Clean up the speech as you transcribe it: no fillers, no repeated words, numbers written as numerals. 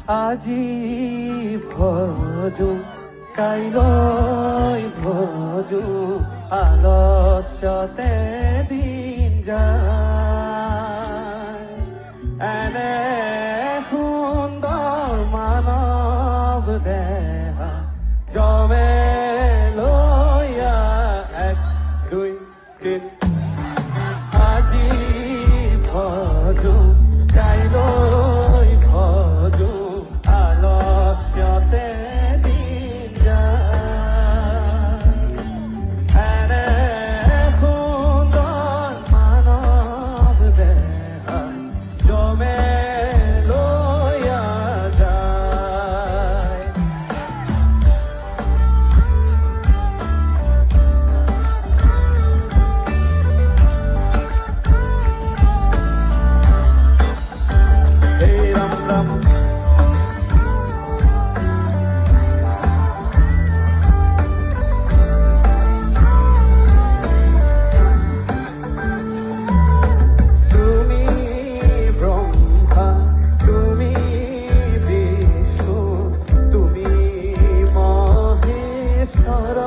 আজি ভজো কাইলৈ ভজো আলস্যতে দিন যায় এনে সুন্দৰ মানৱ দেহা জমে লৈয়া 1 2 3 আজি ভজো কাইলৈ ভজো আলস্যতে দিন যায় এনে সুন্দৰ মানৱ দেহা জমে লৈয়া যায় হে ৰাম ৰাম তুমি ব্রহ্মা তুমি বিষ্ণু তুমি মহেশ্বর